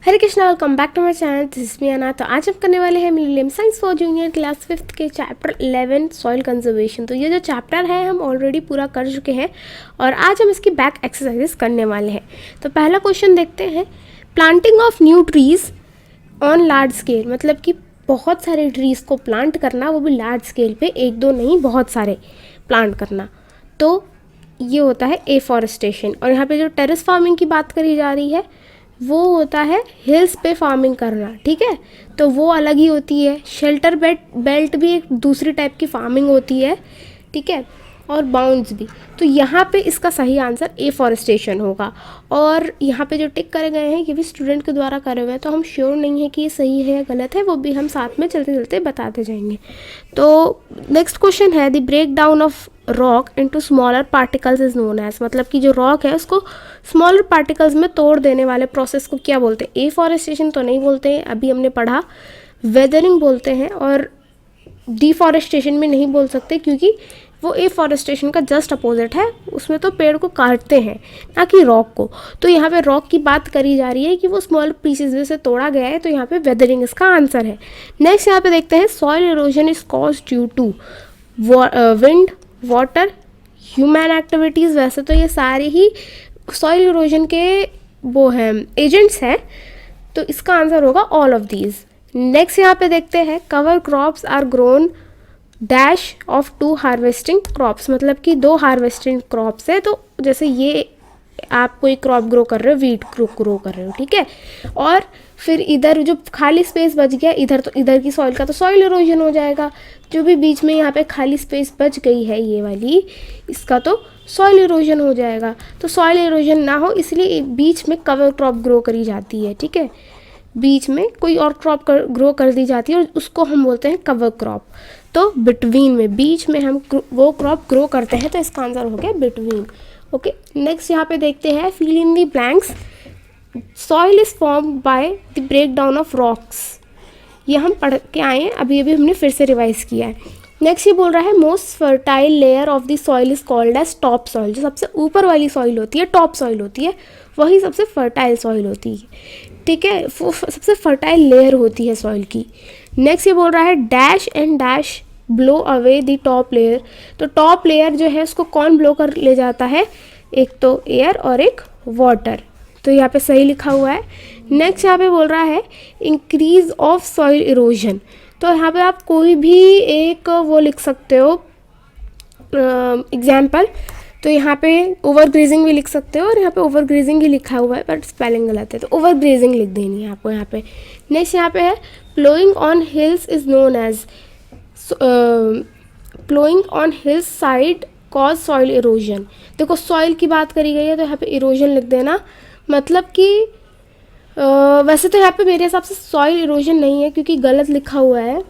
Hare Krishna, welcome back to my channel. This is me Ana. तो आज हम करने वाले हैं millennium science for junior class 5th के चैप्टर 11 सॉइल कंजर्वेशन। तो ये जो चैप्टर है हम ऑलरेडी पूरा कर चुके हैं और आज हम इसकी बैक एक्सरसाइजेस करने वाले हैं। तो पहला क्वेश्चन देखते हैं, planting of new trees on large scale, मतलब कि बहुत सारे ट्रीज़ को प्लांट करना, वो भी लार्ज स्केल पे, एक दो नहीं बहुत सारे प्लांट करना। तो ये होता है एफॉरेस्टेशन। और यहाँ पे जो टेरेस फार्मिंग की बात करी जा रही है वो होता है हिल्स पे फार्मिंग करना, ठीक है। तो वो अलग ही होती है। शेल्टर बेल्ट भी एक दूसरी टाइप की फार्मिंग होती है, ठीक है, और बाउंड्स भी। तो यहाँ पे इसका सही आंसर एफॉरेस्टेशन होगा। और यहाँ पे जो टिक करे गए हैं ये भी स्टूडेंट के द्वारा करे हुए हैं, तो हम श्योर नहीं है कि ये सही है या गलत है, वो भी हम साथ में चलते चलते बताते जाएंगे। तो नेक्स्ट क्वेश्चन है, the break down of rock into smaller particles is known as, मतलब कि जो रॉक है उसको स्मॉलर पार्टिकल्स में तोड़ देने वाले प्रोसेस को क्या बोलते हैं? एफॉरेस्टेशन तो नहीं बोलते हैं, अभी हमने पढ़ा, वेदरिंग बोलते हैं। और डिफॉरेस्टेशन भी नहीं बोल सकते क्योंकि वो एफॉरेस्टेशन का जस्ट अपोजिट है, उसमें तो पेड़ को काटते हैं ना कि रॉक को। तो यहाँ पे रॉक की बात करी जा रही है कि वो स्मॉल पीसेस में से तोड़ा गया है, तो यहाँ पे वेदरिंग इसका आंसर है। नेक्स्ट यहाँ पे देखते हैं, soil erosion is cause due to wind, water, human activities. वैसे तो ये सारे ही सॉइल इरोजन के वो हैं एजेंट्स हैं, तो इसका आंसर होगा ऑल ऑफ दीज। नेक्स्ट यहाँ पे देखते हैं, cover crops are grown dash of 2 harvesting crops, मतलब कि 2 हार्वेस्टिंग क्रॉप्स है। तो जैसे ये आप कोई क्रॉप ग्रो कर रहे हो, वीट ग्रो कर रहे हो, ठीक है, और फिर इधर जो खाली स्पेस बच गया इधर, तो इधर की सॉइल का तो सॉइल इरोजन हो जाएगा। जो भी बीच में यहाँ पे खाली स्पेस बच गई है ये वाली, इसका तो सॉइल इरोजन हो जाएगा। तो सॉइल इरोजन ना हो इसलिए बीच में कवर क्रॉप ग्रो करी जाती है, ठीक है, बीच में कोई और क्रॉप ग्रो कर दी जाती है और उसको हम बोलते हैं कवर क्रॉप। तो बिटवीन में, बीच में हम वो क्रॉप ग्रो करते हैं, तो इसका आंसर हो गया बिटवीन। ओके, नेक्स्ट यहाँ पे देखते हैं, fill in the blanks, soil is form by the break down of rocks. ये हम पढ़ के आए हैं, अभी हमने फिर से रिवाइज किया है। नेक्स्ट ये बोल रहा है, most fertile layer of the soil is called as top soil. जो सबसे ऊपर वाली सॉइल होती है, टॉप सॉइल होती है, वही सबसे फर्टाइल सॉइल होती है, ठीक है, वो सबसे फर्टाइल लेयर होती है सॉइल की। नेक्स्ट ये बोल रहा है, dash and dash blow away the top layer. तो टॉप लेयर जो है उसको कौन ब्लो कर ले जाता है? एक तो एयर और एक वाटर। तो यहाँ पे सही लिखा हुआ है। नेक्स्ट यहाँ पे बोल रहा है, इंक्रीज ऑफ सॉइल इरोजन। तो यहाँ पे आप कोई भी एक वो लिख सकते हो एग्जाम्पल। तो यहाँ पे ओवर ग्रेजिंग भी लिख सकते हो, और यहाँ पे ओवर ग्रेजिंग ही लिखा हुआ है बट स्पेलिंग गलत है, तो ओवर ग्रेजिंग लिख देनी है आपको यहाँ पे। नेक्स्ट यहाँ पे है, ploughing on hills is known as, ploughing on hills side cause soil erosion. देखो सॉइल की बात करी गई है तो यहाँ पे इरोजन लिख देना, मतलब कि वैसे तो यहाँ पे मेरे हिसाब से सॉइल इरोजन नहीं है क्योंकि गलत लिखा हुआ है।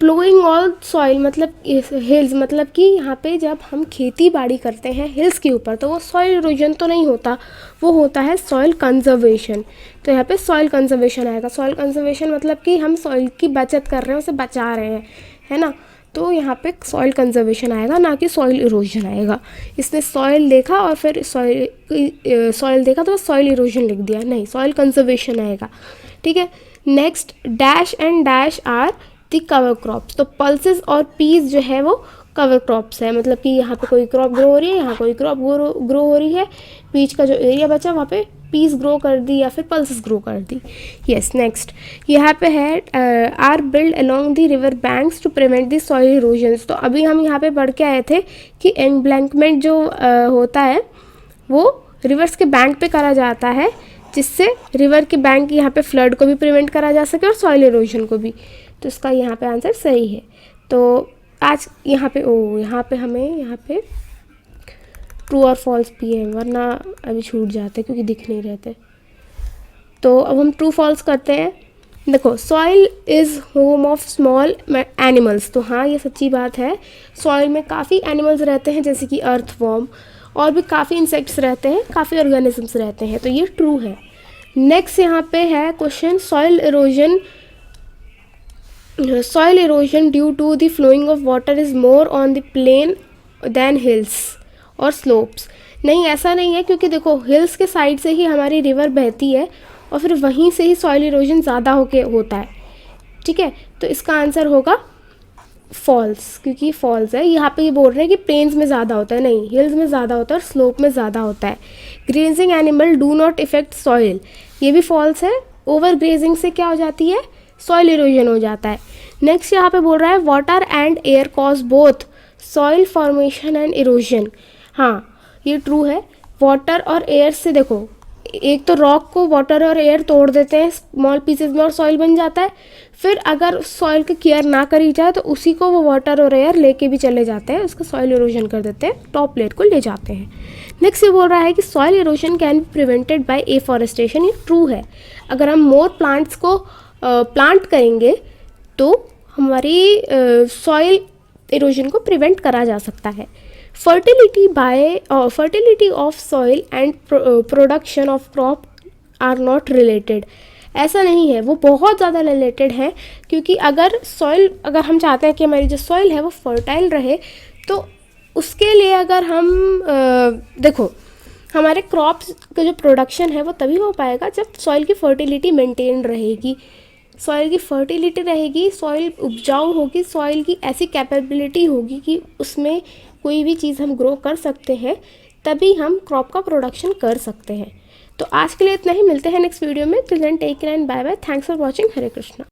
प्लोइंग ऑन सॉइल मतलब हिल्स, मतलब कि यहाँ पे जब हम खेती बाड़ी करते हैं हिल्स के ऊपर तो वो सॉइल इरोजन तो नहीं होता, वो होता है सॉइल कंजर्वेशन। तो यहाँ पे सॉइल कंजर्वेशन आएगा। सॉइल कंजर्वेशन मतलब कि हम सॉइल की बचत कर रहे हैं, उसे बचा रहे हैं, है ना। तो यहाँ पे सॉइल कंजर्वेशन आएगा, ना कि सॉइल इरोजन आएगा। इसने सॉइल देखा और फिर सॉइल देखा तो सॉइल इरोजन लिख दिया, नहीं, सॉइल कंजर्वेशन आएगा, ठीक है। Next, dash and dash are the cover crops. तो पल्सेस और पीस जो है वो कवर क्रॉप्स है, मतलब कि यहाँ पे कोई क्रॉप ग्रो हो रही है, यहाँ कोई क्रॉप ग्रो हो रही है, बीच का जो एरिया बचा वहाँ पे पीस ग्रो कर दी या फिर पल्सेस ग्रो कर दी। यस, नेक्स्ट यहाँ पे है, are build along the river banks to prevent the soil erosions. तो अभी हम यहाँ पे पढ़ के आए थे कि एम्ब्लैंकमेंट जो होता है वो रिवर्स के बैंक पे करा जाता है, जिससे रिवर के बैंक यहाँ पे फ्लड को भी प्रिवेंट करा जा सके और सॉइल इरोजन को भी। तो इसका यहाँ पे आंसर सही है। तो आज यहाँ पे यहाँ पे हमें यहाँ पे ट्रू और फॉल्स भी है, वरना अभी छूट जाते क्योंकि दिख नहीं रहते। तो अब हम ट्रू फॉल्स करते हैं। देखो, soil is home of small animals. तो हाँ, ये सच्ची बात है, सॉइल में काफ़ी एनिमल्स रहते हैं, जैसे कि अर्थवॉर्म, और भी काफ़ी इंसेक्ट्स रहते हैं, काफ़ी ऑर्गेनिजम्स रहते हैं, तो ये ट्रू है। नेक्स्ट यहाँ पे है question, soil erosion due to the flowing of water is more on the plain than hills और स्लोप्स। नहीं, ऐसा नहीं है, क्योंकि देखो हिल्स के साइड से ही हमारी रिवर बहती है और फिर वहीं से ही सॉइल इरोजन ज़्यादा होता है। ठीक है, तो इसका आंसर होगा फॉल्स, क्योंकि फॉल्स है। यहाँ पे ये बोल रहे हैं कि प्लेन्स में ज़्यादा होता है, नहीं, हिल्स में ज़्यादा होता है और स्लोप में ज़्यादा होता है। Grazing animal do not effect soil, ये भी फॉल्स है। ओवर ग्रेजिंग से क्या हो जाती है, सॉइल इरोजन हो जाता है। नेक्स्ट यहाँ पे बोल रहा है water and air cause both soil formation and erosion. हाँ, ये ट्रू है। वाटर और एयर से, देखो, एक तो रॉक को वाटर और एयर तोड़ देते हैं स्मॉल पीसेस में और सॉइल बन जाता है। फिर अगर सॉइल की केयर ना करी जाए तो उसी को वो वाटर और एयर लेके भी चले जाते हैं, उसका सॉइल इरोजन कर देते हैं, टॉप लेयर को ले जाते हैं। नेक्स्ट ये बोल रहा है कि soil erosion can be prevented by afforestation, ये ट्रू है। अगर हम मोर प्लांट्स को प्लांट करेंगे तो हमारी सॉइल इरोजन को प्रिवेंट करा जा सकता है। Fertility of soil and production of crop are not related, ऐसा नहीं है, वो बहुत ज़्यादा रिलेटेड है। क्योंकि अगर हम चाहते हैं कि हमारी जो सॉइल है वो फर्टाइल रहे, तो उसके लिए अगर हम देखो, हमारे क्रॉप्स का जो प्रोडक्शन है वो तभी हो पाएगा जब सॉइल की फर्टिलिटी मेंटेन रहेगी। सॉइल की फर्टिलिटी रहेगी, सॉइल उपजाऊ होगी, सॉइल की ऐसी कैपेबिलिटी होगी कि उसमें कोई भी चीज़ हम ग्रो कर सकते हैं, तभी हम क्रॉप का प्रोडक्शन कर सकते हैं। तो आज के लिए इतना ही, मिलते हैं नेक्स्ट वीडियो में। Till then take care and bye bye. Thanks for watching. Hare Krishna.